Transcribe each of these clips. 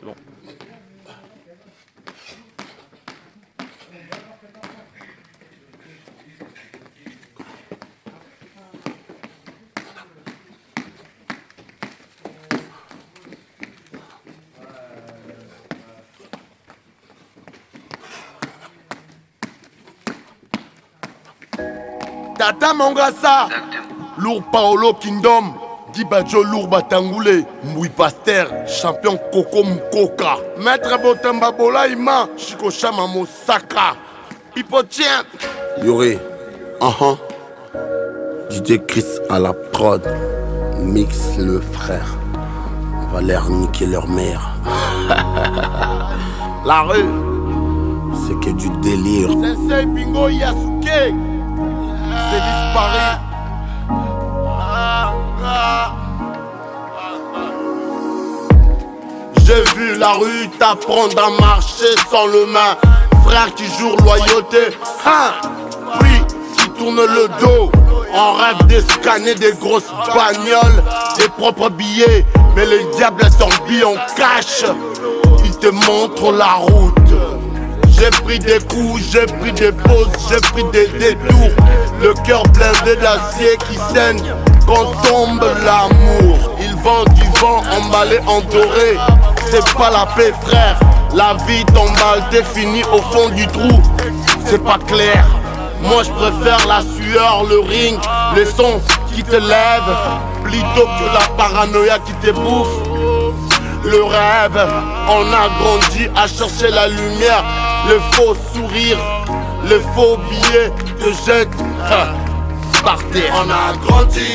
long. Tata Mangasa, Lourd Paolo Kingdom, Dibadjo Lourd Batangoulé, Moui Pasteur, champion Coco Mkoka, Maître Botemba Bolaïma, Chico Chama Mosaka, Hipotien, Yuri, DJ Chris à la prod, Mix le frère, on va leur niquer leur mère. La rue, c'est que du délire. Sensei Bingo Yasuke, c'est disparu. J'ai vu la rue t'apprendre à marcher sans le main. Frère qui jure loyauté, oui, qui tourne le dos. En rêve de scanner des grosses bagnoles, des propres billets. Mais les diables s'embillent en cash. Ils te montrent la route. J'ai pris des coups, j'ai pris des pauses, j'ai pris des détours. Le cœur blindé d'acier qui saigne quand tombe l'amour. Ils vendent du vent emballé en doré. C'est pas la paix frère, la vie t'emballe, t'es fini au fond du trou. C'est pas clair, moi je préfère la sueur, le ring, les sons qui te lèvent plutôt que la paranoïa qui te bouffe. Le rêve, on a grandi à chercher la lumière, le faux sourire, le faux billet te jette par terre. On a grandi.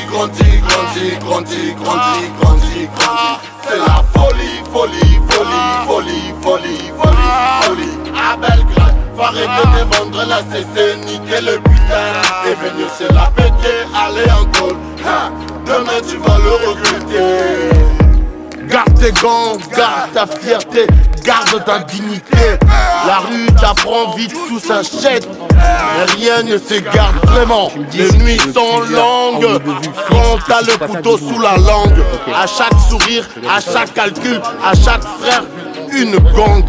C'est la folie. À Belgrade, faut arrêter de vendre la CC, niquer le putain. Et venir se la péter, aller en col. Demain tu vas le regretter. Garde tes gants, garde ta fierté, garde ta dignité. La rue t'apprend vite, tout s'achète. Mais rien ne se garde vraiment. Les nuits sont longues quand t'as le couteau sous la langue. À chaque sourire, à chaque calcul, à chaque frère, une gang.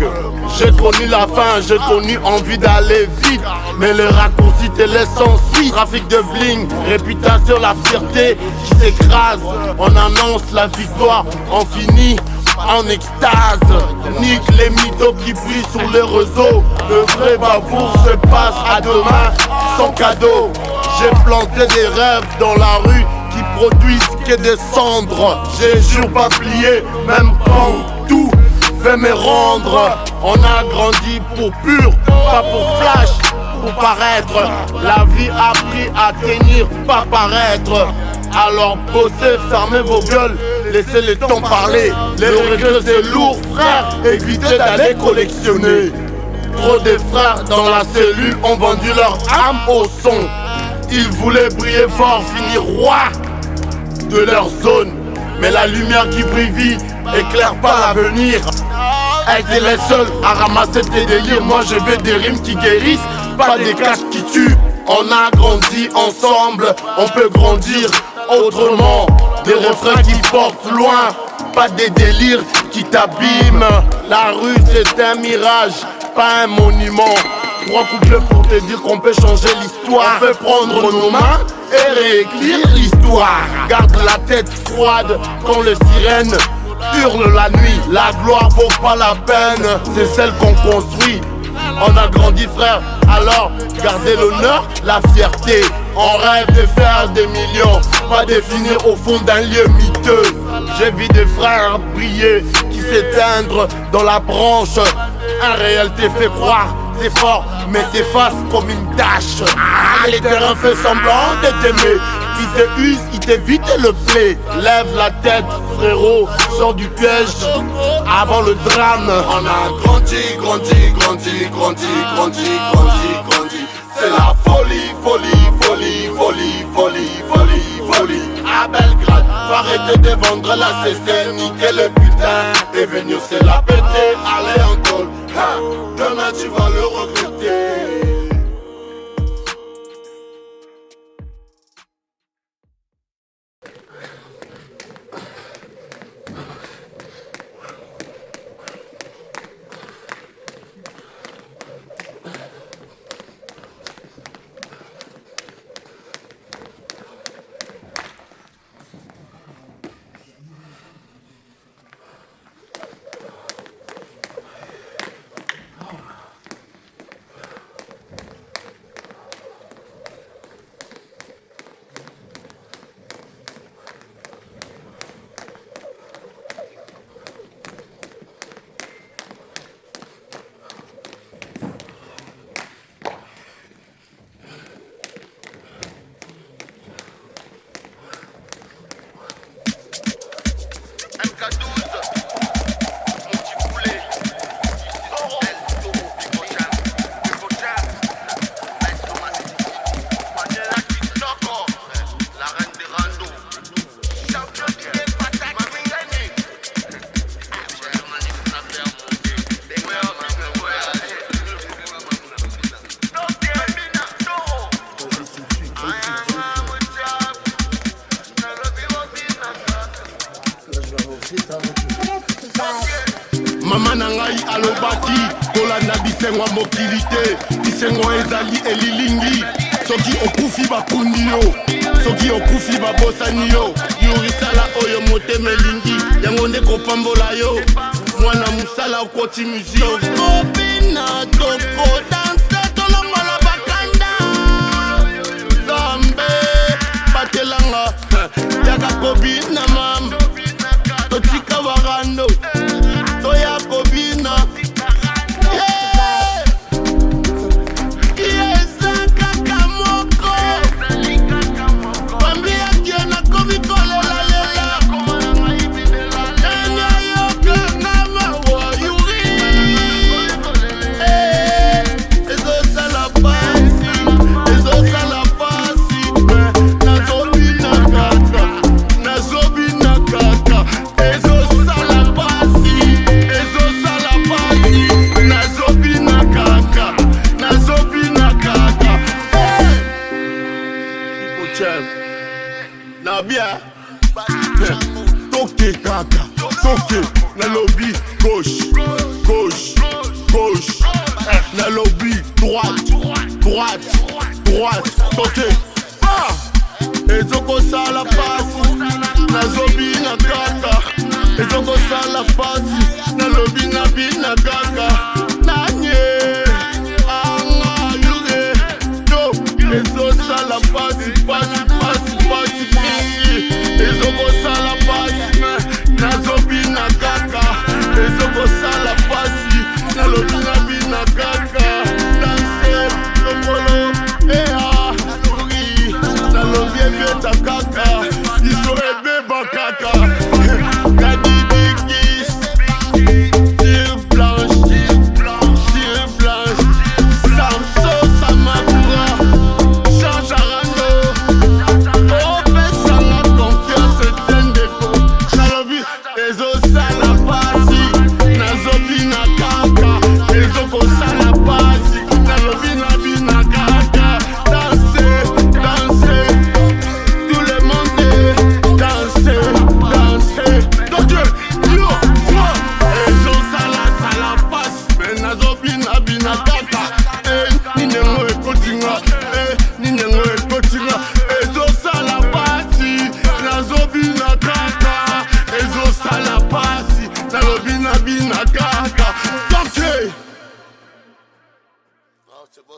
J'ai connu la faim, j'ai connu envie d'aller vite. Mais les raccourcis te laissent sans suite. Trafic de bling, réputation, la fierté qui s'écrase. On annonce la victoire, on finit en extase. Nique les mythos qui brillent sur les réseaux. Le vrai bavour se passe à demain sans cadeau. J'ai planté des rêves dans la rue qui produisent que des cendres. J'ai jure pas plié, même quand tout fait me rendre. On a grandi pour pur, pas pour flash, pour paraître. La vie a appris à tenir, pas paraître. Alors bossez, fermez vos gueules, laissez les temps parler. Les regrets c'est lourd frère, évitez d'aller collectionner. Trop de frères dans la cellule ont vendu leur âme au son. Ils voulaient briller fort, finir roi de leur zone. Mais la lumière qui brille vite éclaire pas l'avenir. Être les seuls à ramasser tes délires. Moi je veux des rimes qui guérissent, pas des caches qui tuent. On a grandi ensemble, on peut grandir autrement. Des refrains qui portent loin, pas des délires qui t'abîment. La rue c'est un mirage, pas un monument. 3 couplets pour te dire qu'on peut changer l'histoire. On peut prendre nos mains et réécrire l'histoire. Garde la tête froide quand les sirènes hurlent la nuit. La gloire vaut pas la peine, c'est celle qu'on construit. On a grandi frère, alors gardez l'honneur, la fierté. On rêve de faire des millions, pas de finir au fond d'un lieu miteux. J'ai vu des frères briller, qui s'éteindre dans la branche. Un réel te fait croire, t'es fort, mais t'effaces comme une tâche. Les terrains fait semblant de t'aimer. Il te use, il t'évite le plaît. Lève la tête frérot, sors du piège avant le drame. On a grandi. C'est la folie. À Belgrade, faut arrêter de vendre la CC, niquer le putain. Et venir se la péter, aller en col. Demain tu vas le regretter. Mama na ngai alobaki kolanda bisengo mokili te, bisengo ezali elilingi. Soki okufi bakundi yo, soki okufi babosani yo, yorisala oyo motema elingi, yango nde kopambola yo. Mwana musala okoti muzi tokobina tokodanse tolongola bakanda Zambe batelanga yaka kobina mama totika warando toya kobina Nabia toke kaka, toke na lobby gauche, gauche, gauche, na lobby droite, droite, droite, toke. Ezoko sala pasi, na zobi na kaka. Ezoko sala pasi, na lobby na bina kaka. Nanye, anga yuge, yo. Ezo sala pasi, pasi, pasi, pasi. Ezoko sala pasi, na zobi na kaka. Ezoko sala pasi, na lobby na bina kaka. Danse, lokolo, ea, lori, na lobby ebeta kaka. Iso ebeba kaka. Gadi bigis, tire blanche, tire blanche. Samso Samakura, change arando. Ope sanga confiance tendeko. Nalobi, ezo sala pasi, na zobi na kaka. Ezoko sala pasi, na lobi na bina kaka. Danser, danser, tout le monde danser, danser. Donc yo, moi, ezo sala pasi, mais na zobi na bina kaka. Ninengo ekotinga, ninengo ekotinga. Ezo sala pasi, na zobi na kaka. Ezo sala pasi, na lobi na bina kaka. Donc c'est bon.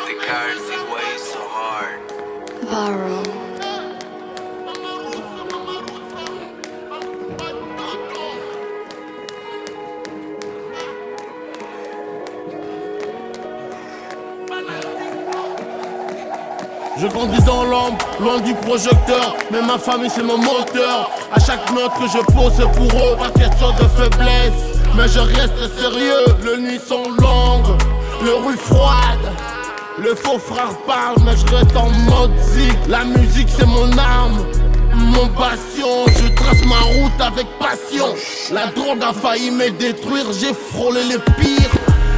The currency weighs so hard. Borrow. Je grandis dans l'ombre, loin du projecteur. Mais ma famille c'est mon moteur. À chaque note que je pose pour eux, pas question de faiblesse. Mais je reste sérieux, les nuits sont longues, les rues froides. Le faux frère parle, mais je reste en mode zig. La musique c'est mon arme, mon passion. Je trace ma route avec passion. La drogue a failli me détruire, j'ai frôlé les pires.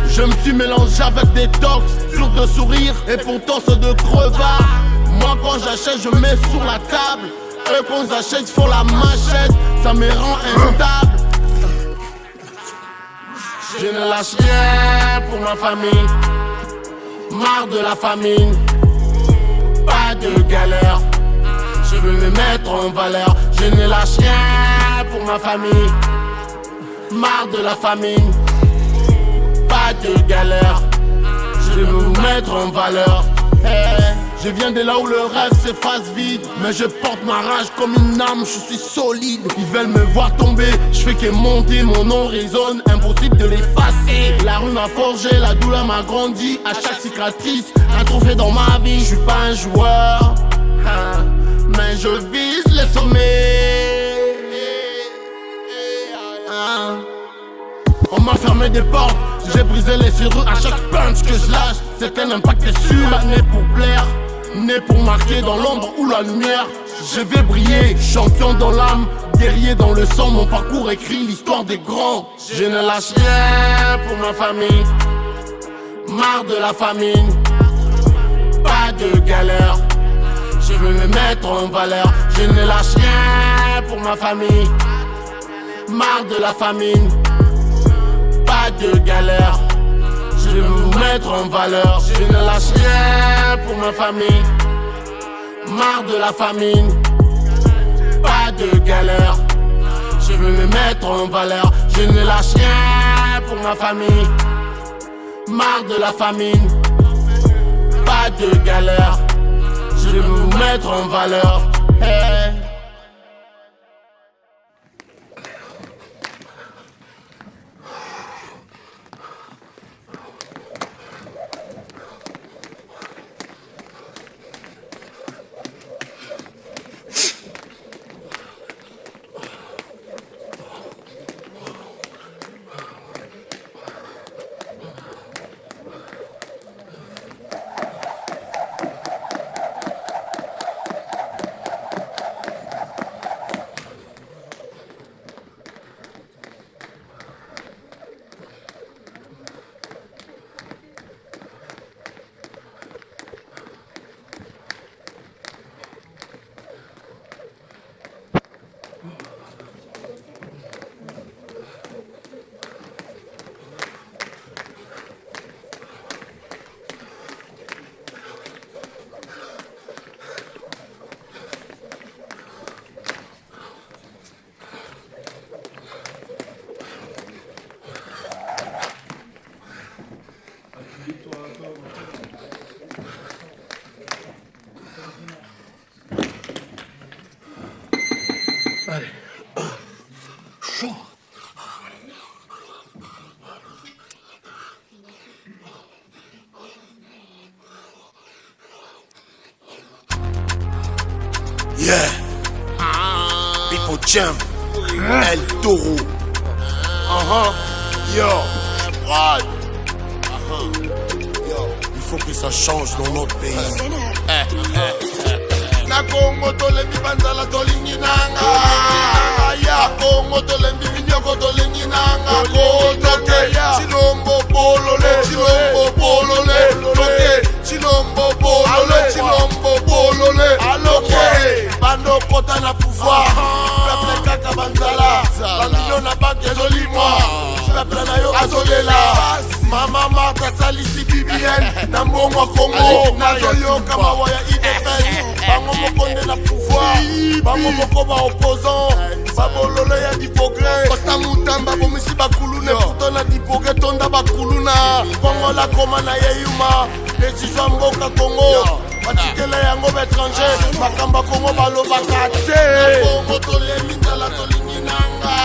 Je me suis mélangé avec des tox, sur de sourire et pourtant c'est de crevard. Moi quand j'achète je mets sur la table. Eux quand j'achète font la machette, ça me rend instable. Je ne lâche rien pour ma famille. Marre de la famine, pas de galère. Je veux me mettre en valeur. Je ne lâche rien pour ma famille. Marre de la famine, pas de galère. Je veux me mettre en valeur. Hey. Je viens de là où le rêve s'efface vite. Mais je porte ma rage comme une arme, je suis solide. Ils veulent me voir tomber, je fais que monter, mon nom résonne, impossible de l'effacer. La rue m'a forgé, la douleur m'a grandi. À chaque cicatrice, un trophée dans ma vie. Je suis pas un joueur, mais je vise les sommets. On m'a fermé des portes, j'ai brisé les serrures à chaque punch que je lâche. C'est un impact sûr, né pour plaire, né pour marquer dans l'ombre ou la lumière. Je vais briller, champion dans l'âme, guerrier dans le sang. Mon parcours écrit l'histoire des grands. Je ne lâche rien pour ma famille, marre de la famine, pas de galère. Je veux me mettre en valeur, je ne lâche rien pour ma famille, marre de la famine, pas de galère. Je veux vous mettre en valeur, je ne lâche rien pour ma famille, marre de la famine, pas de galère. Je veux me mettre en valeur, je ne lâche rien pour ma famille, marre de la famine, pas de galère. Je veux vous mettre en valeur. Hey. Allez. Chaud. Yeah. People Jam. El Toro. Yo. Brad. Yo. Il faut que ça change dans notre pays. Na Congo tolembi banzala tolingi nanga. Ya Congo tolembi minyoko tolingi nanga. Toke chilombo bolole, chilombo bolole. Toke chilombo bolole, chilombo bolole. Aloke bando kota na pouvoir. Peuple kaka banzala. Bamilio na banque ezolimwa. Peuple na yo azolela. Mama Martha salisi BBN. Na mbongo Congo. Nazoyoka mawaya IDPS. Bango mokonde na pouvoir, bango moko ba opposant, babololo ya dipogre. Costa Mutamba bomisi bakulune, pourtant na dipogre tonda bakuluna. Congo la koma na yeyuma, décision mboka Congo. Batikele yango bétranger, bakamba Congo baloba kate. Congo tolemi ndala tolingi nanga.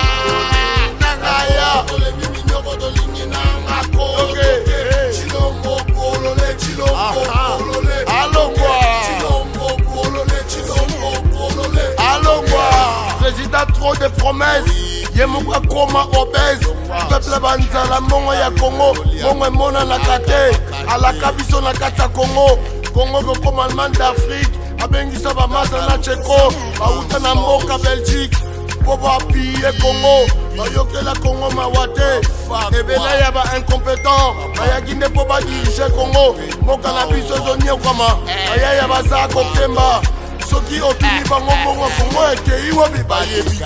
Nanga ya tolemi minyoko tolingi nanga. Koke chilombo bolole, chilombo bolole. Allo quoi? Président trop de promesses, Yemuka Koma obèse. Peuple banzala mongo ya Congo, mongo mona na kate. Alaka biso na kata Congo, Congo comme Allemagne d'Afrique. Abengisa ba masa na Tcheko, bauta na mboka Belgique. Bobo appuyer Congo, bayoke la Congo mawate. Ebela ya ba incompétent, bayaginde po ba diriger Congo. Moka na biso zonye kama, ayaya ba za kokemba. Soki otuni bango mongo Congo ekei wo bibaye bike.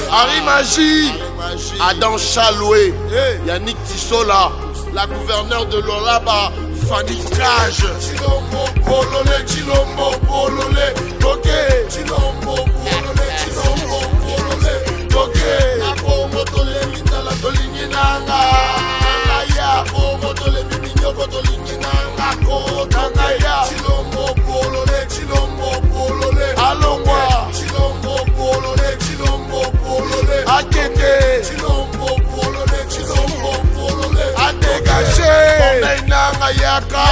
Harry Magie, Adam Chaloué, Yannick Tissola, la gouverneure de l'Olaba, Fanny Cage. Chilombo Bololé, Chilombo Bololé, Toké. Chilombo Bololé, Chilombo Bololé, Toké. Nako motole mitala tolingi nanga. Nangaya, ko motole minyoko tolingi nanga. Ko nangaya. Chilombo Bololé, Chilombo Bololé. Alongwa. Chilombo Bololé, Chilombo Bololé. Akete. Chilombo Bololé, Chilombo Bololé. A dégager. Nanga yaka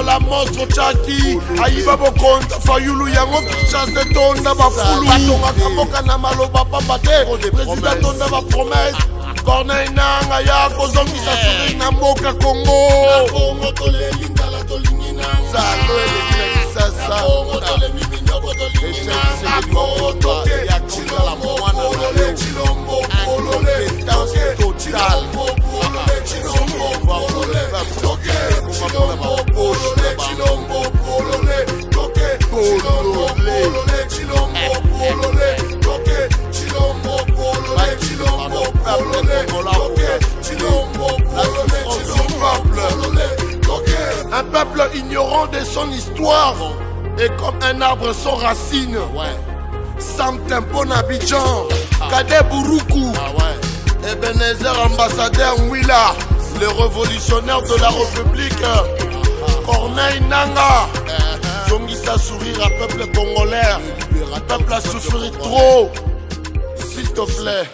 la monstre chaki ayiba bokonta fayulu yango chasse tonda bafulu batonga kamoka na maloba pamba te président tonda ba promesse Corneille nanga yako zongisa sourire na mboka Congo Congo tolelinga la tolingi nanga salo elekila kisasa Congo tolemimi nyoko tolingi nanga Congo toke yakunda la mwana na leo chilombo polole total chilombo polole Chilombo Bololé, Chilombo Bololé, Toké, Chilombo Bololé, Chilombo Bololé, Toké, Chilombo Bololé, Chilombo Bololé, Toké, Chilombo Bololé, Toké. Un peuple ignorant de son histoire est comme un arbre sans racines. Sam Tempo Nabidjan, Kade Bouroukou, Ebenezer ambassadeur Mwila. Les révolutionnaires de la République, Corneille Nanga, Zongisa sourire à peuple congolais, peuple a souffert trop, s'il te plaît.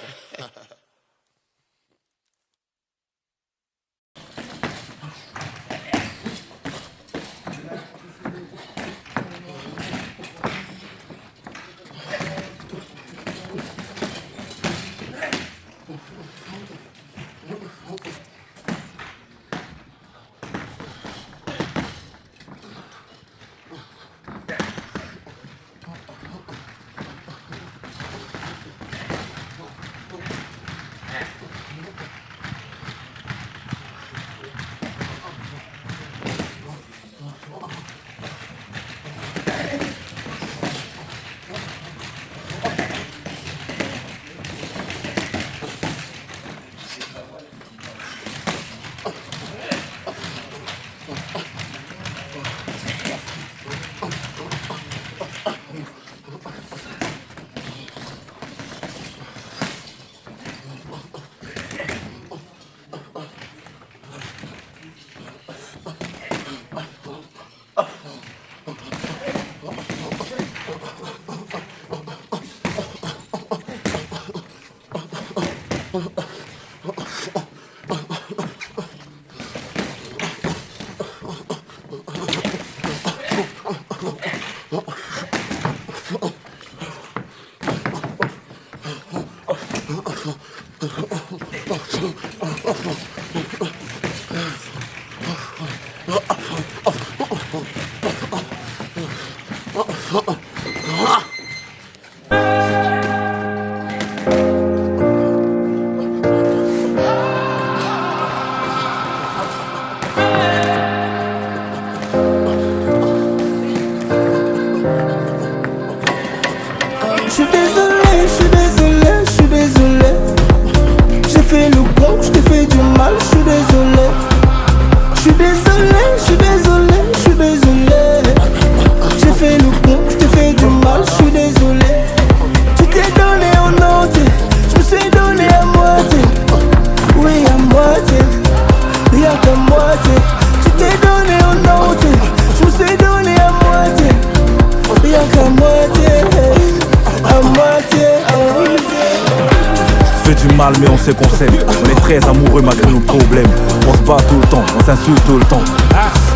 Mais on sait qu'on s'aime, on est très amoureux malgré nos problèmes. On se bat tout le temps, on s'insulte tout le temps,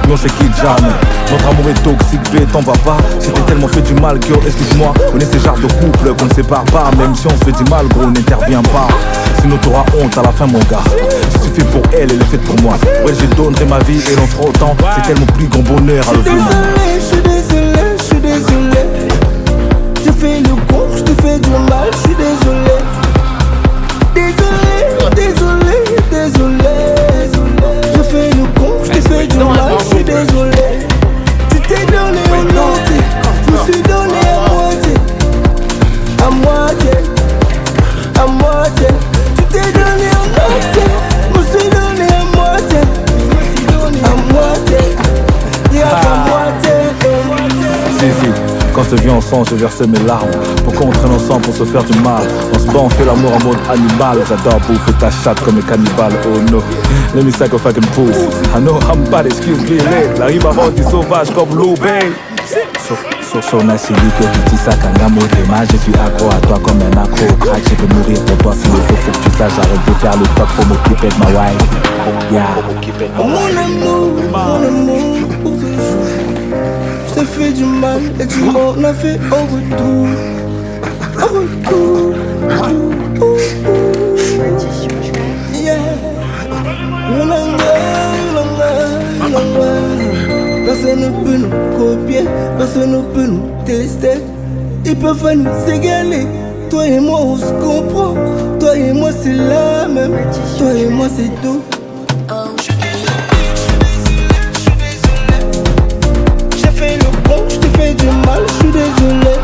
mais on se quitte jamais. Notre amour est toxique, t'en va pas. C'était tellement fait du mal que, excuse-moi, on est ces genres de couple qu'on ne sépare pas. Même si on se fait du mal, gros, on n'intervient pas. Sinon t'auras honte à la fin, mon gars. Je suis fait pour elle, elle est faite pour moi. Ouais, je donnerai ma vie et l'on sera autant. C'est tellement plus grand bonheur à le vivre. Je suis désolé, je suis désolé. Je fais le con, je te fais du mal, je suis désolé. Désolé, je fais le con, je te fais du mal, je suis désolé. Tu t'es donné en entier, je me suis donné à moitié. Tu t'es donné en entier, je me suis donné à moitié. te vis ensemble, je versais mes larmes. Pourquoi on traîne ensemble pour se faire du mal? On se bat, on fait l'amour en mode animal. J'adore bouffer ta chatte comme les cannibales. Oh no, let me suck a fucking pussy. I know I'm bad, excuse me, la rime avant du sauvage comme Lou Bay. Sona Siliko qui ça Kangamo Tema. Je suis accro à toi comme un accro au crack. Je peux mourir pour toi s'il le faut que tu saches. J'arrête de faire le top pour m'occuper de ma wife. Yeah. Mon amour, pour toujours. Je t'ai fait du mal et tu m'en as fait en retour. En retour. Yeah. Personne ne peut nous copier, personne ne peut nous tester. Ils peuvent nous égaler. Toi et moi on se comprend. Toi et moi c'est la même. Toi et moi c'est tout. J'ai fait le bon, je t'ai fait du mal, je suis désolé.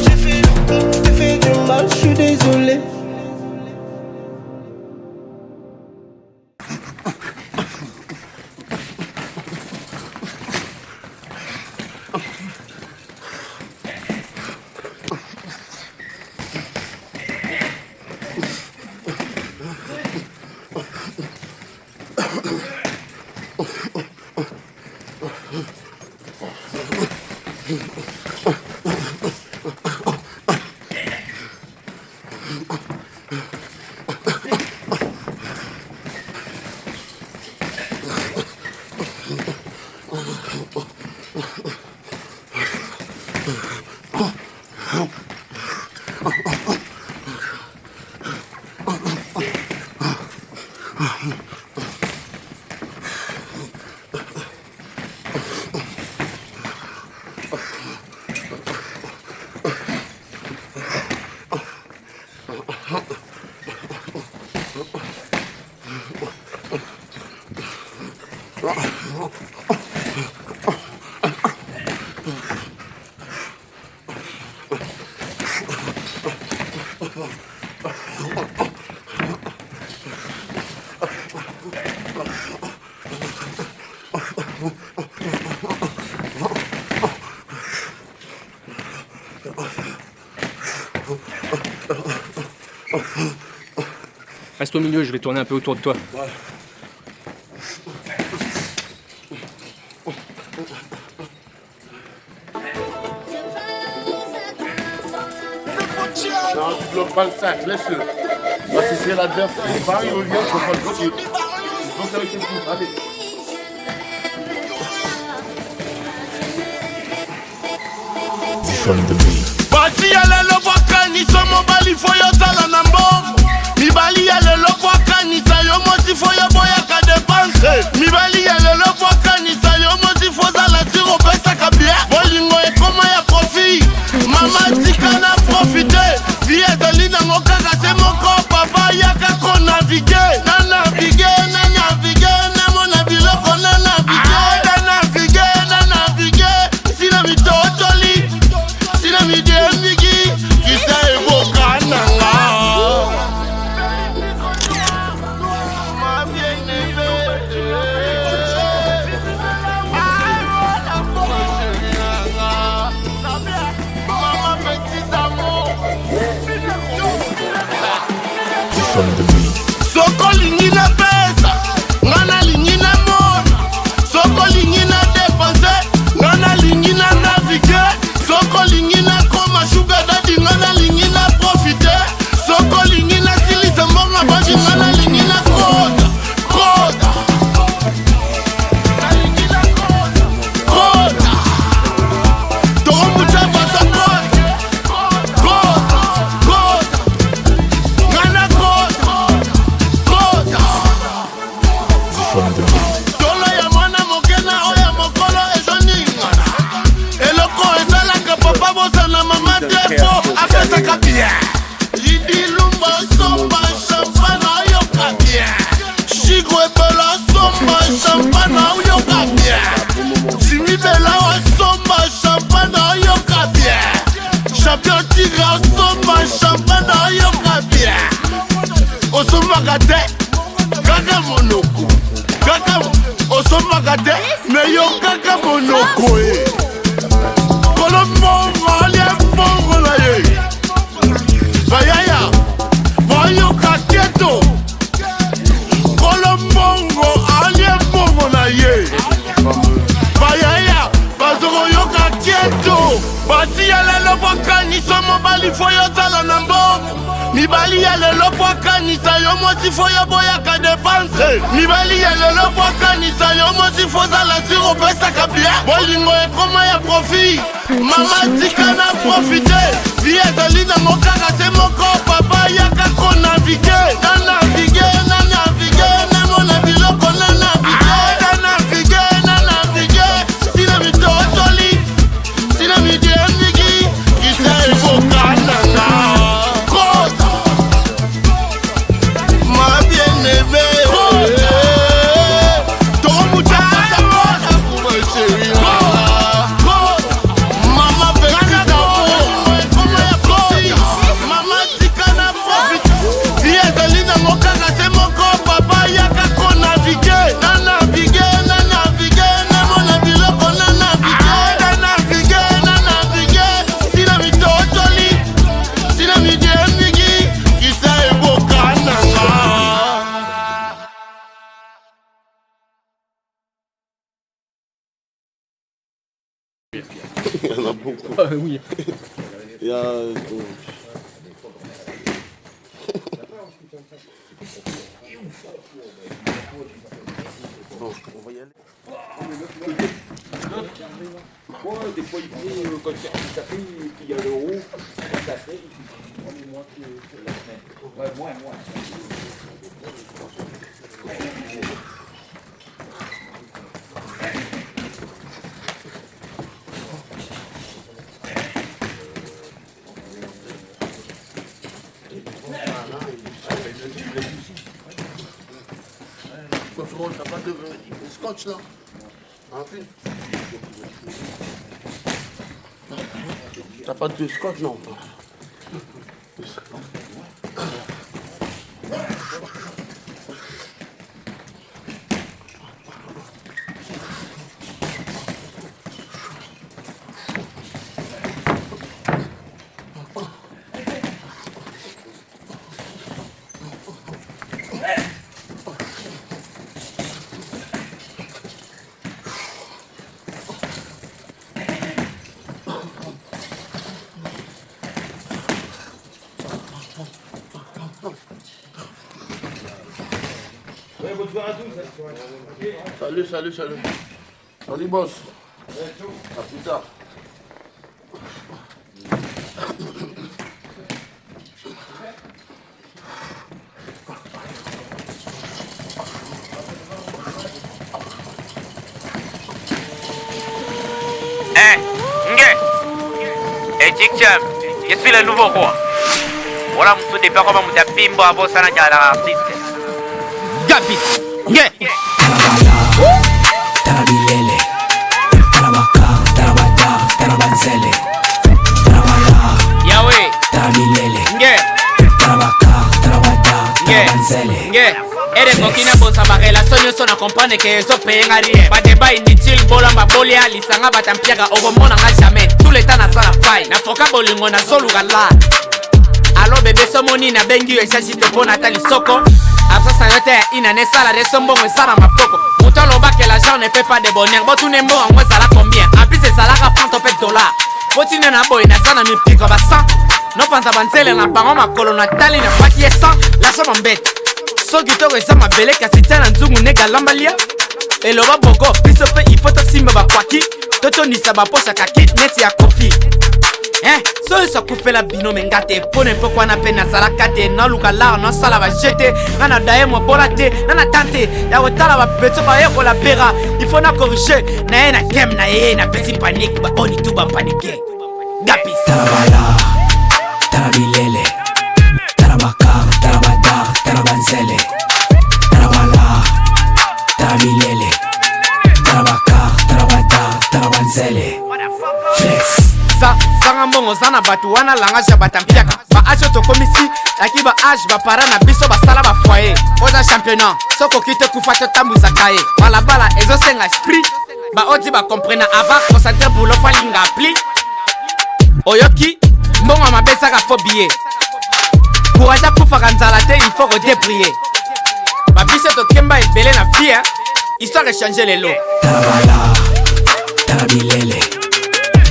J'ai fait le bon, je t'ai fait du mal, je suis désolé. Reste au milieu, je vais tourner un peu autour de toi. Ouais. Non, tu bloques pas le sac, laisse-le. Là, si c'est l'adversaire, il part, il revient, tu peux pas le bloquer. Il bloque avec tes coups, allez. Basi ya lelo kwa kanisa mobali foyo zala na mbongo. Mibali ya lelo kwa kanisa yo mosi foyo boya ka dépense. Mibali ya lelo kwa kanisa yo mosi fo zala siro pesa ka bien. Bolingo e koma ya profit. Mama tika na profiter. Vie de lina ngokaka se moko papa ya ka ko naviguer. Na naviguer, na naviguer, na mona biloko na naviguer. Na naviguer, na naviguer. Sina mitotoli. Sina midemigi. Kisa eboka nanga. Soko lingi na pesa, ngana lingi na mona. Soko lingi na dépense, ngana lingi na naviguer. Soko lingi na koma sugar daddy, ngana lingi na profiter. Soko lingi na silisa mbonga baji, ngana lingi na koda, koda. Ngana lingi na koda, koda. Tomo chapa sa koda, koda, koda. Ngana koda. Tolo ya mwana mokena oya mokolo ezoningana. Eloko ezalaka papa bosa na mama depo apesaka bien. Lidi lumba somba champagne oyoka bien. Chico ebela somba champagne oyoka bien. Jimmy Bella wa somba champagne oyoka bien. Champion tigre somba champagne oyoka bien. Osomaka te kaka monoko. Kaka nasombaka te meyokaka monoko ye kolombongo alia mbongo na ye bayaya bayoka keto kolombongo alia mbongo na ye bayaya bazokoyoka keto basi ya lelo bwakanisa mobali fo yozala na mbongo mibali ya lelo bwakanisa yo mosi fo yoboyaka depanse mibali ya lelo bwakanisa yo mosi fo zala siro opesaka bia bolingo ekoma ya profi mama tika na profite vi ezali nango kaka se moko papa yaka konavige nanavige namona biloko nanavige sina mitotoli sina midiemiki kisa evokananga Il y en a beaucoup. Oui. Il y a... Bon, on va y aller. Moi, des fois, il faut, quand il y a un café, puis il y a le haut, ça fait, on est moins que la semaine. Ouais, moins. T'as pas de scotch là? Un peu. T'as pas de scotch non? Salut. Salut boss. À plus tard. Chick Jam, je suis le nouveau roi. Voilà, je suis pas comment je suis bimbo à bosser dans l'artiste. Gapis, Tarabilele, Tarabaka, Tarabada, Tarabanzele, Tarabala, Yahweh, Tarabilele, Tarabaka, Tarabada, Tarabanzele. Ere kokina bosa ba relation nyonso na comprendre que ezo paye rien. Ba débat inutile bolamba bolia lisanga batampiaka okomona nga jamais. Tout le temps na sala faille. Na foka bolingo na soluka la. Allo bébé somoni na bengi yo echachi te pona tali soko. Absence yote ina ne sala de sombongo sala mapoko. Muto loba que l'argent ne fait pas de bonheur. Bon tout nembo en moi ça la combien? En plus c'est ça la ka prendre top $. Continue na boy na sana mi piko ba 100. No panza banzele na bango makolo na tali na paki 100. La somme embête. Soki toko eza mabele kasi tia na nzungu nega lambalia eloba boko biso pe ifo tosimba bakwaki totonisa baposa kaki neti ya kofi so esa kufela bino menga te pone mpo kwana mpe nazalaka te naluka lar nosala bajete nga na daye mobola te nga na tante ya kotala bapeto bayekola pera ifo na corrige na ye na kem na ye na pesi panike baoni tu bapanike gapis Tarabala, Tarabilele, Tarabaka, Tarabada, Tarabanzele, Tarabala, Tarabilele, Tarabaka, Tarabada, Tarabanzele. Flex. Sa kozanga mbongo za na bato wana langage ya batampiaka baage tokomisi yaki baage bapara na biso basala bafoye oza championnat soki oki te kufa totambwisaka ye balabala ezosenga esprit baoti bakomprena ava concentre boulot falinga appli oyoki mbongo mabe ezaka fo billet courage akufaka nzala te il faut redébrouiller babiso tokemba ebele na vie histoire echange lelo Tarabala, tarabilele,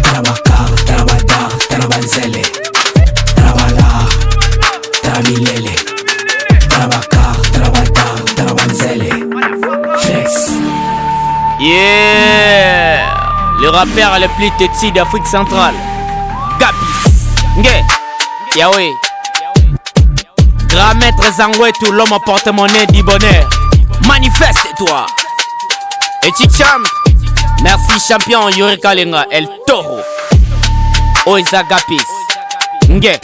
tarabakar, tarabadar, tarabanzele. Tarabala, tarabilele, tarabakar, tarabadar, tarabanzele. Flex. Yeah, le rappeur le plus têtu d'Afrique centrale. Gapis, Nge, Yahweh. Grand maître Zangwetu, l'homme à porte-monnaie du bonheur. Manifeste-toi. Et Chicham, merci champion Yuri Kalenga, El Toro. Oiza Gapis, Nge.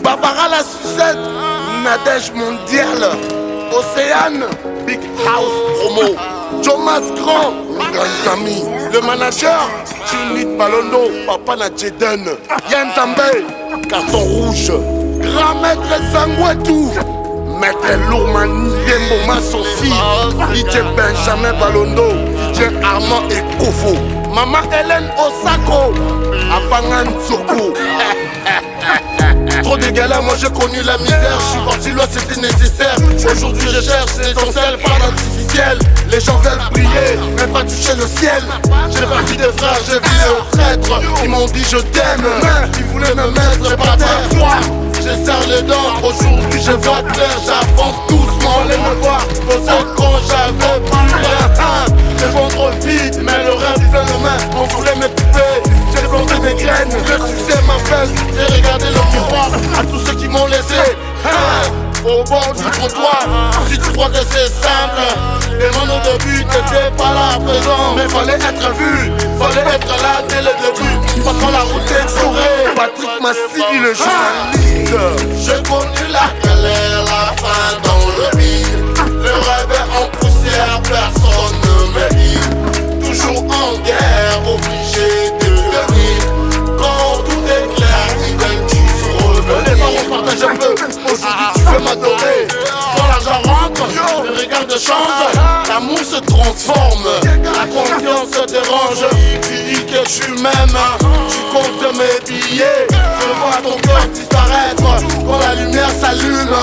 Barbara la sucette, Nadège mondiale, Océane, Big House promo, Thomas Grand, Ngantami, le manager, Junit Balondo, Papa na Jeden, Yann Zambé, Carton Rouge, Grand Maître Zangwetu, Maître Lourmani, Yembo Sophie, DJ Benjamin Balondo, DJ Armand et Kofo, Maman Hélène Osako, Apangan Zoko. Trop de galères, moi j'ai connu la misère. Je suis parti loin, c'était nécessaire. Aujourd'hui je cherche l'essentiel par l'artificiel. Les gens veulent briller, mais pas toucher le ciel. J'ai perdu des frères, j'ai vu aux traîtres. Ils m'ont dit je t'aime, mais ils voulaient me mettre par terre. Je serre les dents, aujourd'hui je vois clair. J'avance doucement, allez me voir. Posé quand j'avais plus rien. Je vends trop vite, mais le rêve plein de main. On voulait me couper. J'ai planté des graines, le succès m'appelle. J'ai regardé le miroir à tous ceux qui m'ont laissé au bord du trottoir. Si tu crois que c'est simple, demande au début, t'étais pas là à présent. Mais fallait être vu, fallait être là dès le début. Pas quand la route est tourée. Patrick Massili, le journaliste. J'ai connu la galère, la faim dans le vide. Le rêve est en poussière, personne ne me dit. Toujours en guerre, obligé de venir. Quand tout est clair, ils veulent tous revenir. On partage un peu, aujourd'hui tu veux m'adorer. Quand l'argent rentre, le regard te change. L'amour se transforme, la confiance se dérange. Tu dis que tu m'aimes, tu comptes mes billets. Je vois ton cœur disparaître quand la lumière s'allume.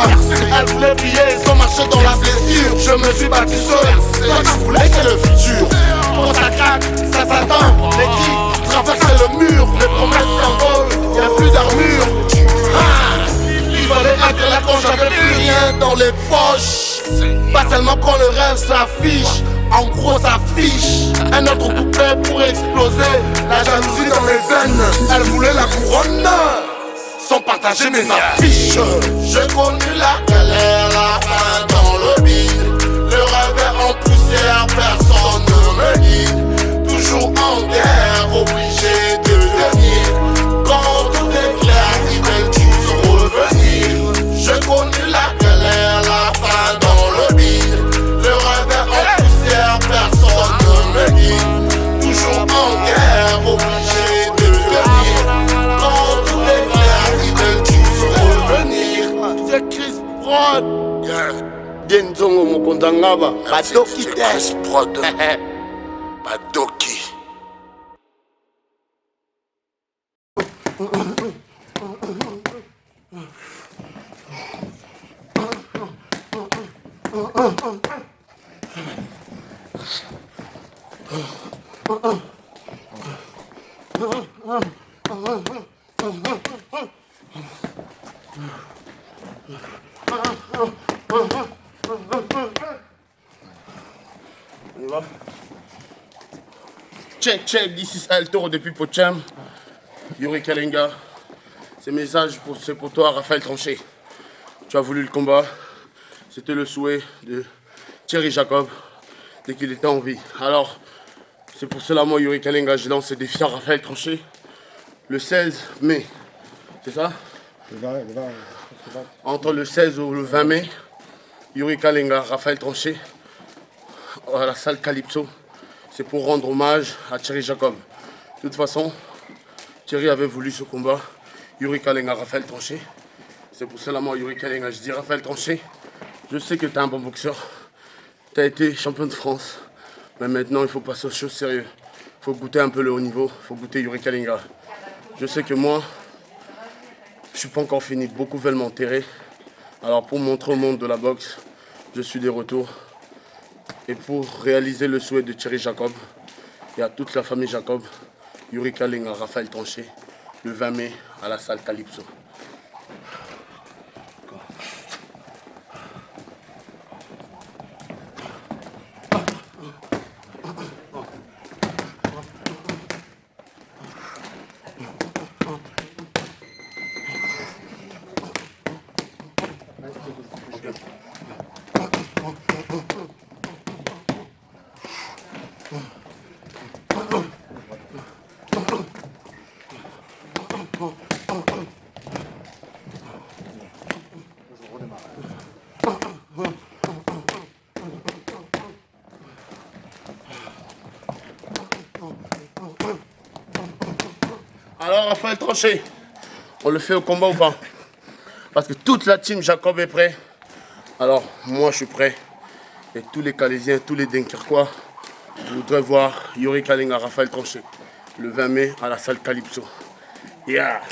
Elle voulait briller sans marcher dans la blessure. Je me suis battu seul, toi tu voulais que le futur. Quand ça craque, ça s'attend. L'équipe traverse le mur, les promesses s'envolent, y'a plus d'armure. Il fallait être là quand j'avais plus rien dans les poches. Pas seulement quand le rêve s'affiche, en gros ça fiche. Un autre couplet pour exploser, la jalousie dans mes veines. Elle voulait la couronne, sans partager mes affiches. J'ai connu la galère, la faim dans le vide. Le rêve est en poussière, personne ne me guide. Toujours en guerre, obligé de venir. Quand tout est clair, ils veulent tous revenir. prod. Denzongo Mokondangaba. Badoki Chris Prod. Badoki. On y va. Check, this is El Toro depuis Pochem. Yuri Kalenga. Ces messages, c'est pour toi, Raphaël Tranché. Tu as voulu le combat. C'était le souhait de Thierry Jacob dès qu'il était en vie. Alors, c'est pour cela, moi, Yuri Kalenga, je lance ce défi à Raphaël Tranché le 16 mai. C'est ça? Le 20. Entre le 16 ou le 20 mai, Yuri Kalenga, Raphaël Tranché, à la salle Calypso. C'est pour rendre hommage à Thierry Jacob. De toute façon, Thierry avait voulu ce combat. Yuri Kalenga, Raphaël Tranché. C'est pour cela, moi, Yuri Kalenga, je dis Raphaël Tranché, je sais que tu es un bon boxeur. Tu as été champion de France. Mais maintenant, il faut passer aux choses sérieuses. Il faut goûter un peu le haut niveau. Il faut goûter Yuri Kalenga. Je sais que moi, je ne suis pas encore fini. Beaucoup veulent m'enterrer. Alors, pour montrer au monde de la boxe, je suis de retour. Et pour réaliser le souhait de Thierry Jacob et à toute la famille Jacob, Yuri Kalenga, Raphaël Tranché, le 20 mai à la salle Calypso. Alors, Raphaël Tranché, on le fait au combat ou pas? Parce que toute la team Jacob est prêt. Alors, moi, je suis prêt. Et tous les Calaisiens, tous les Dunkerquois, je voudrais voir Yuri Kalenga, Raphaël Tranché, le 20 mai à la salle Calypso. Yeah!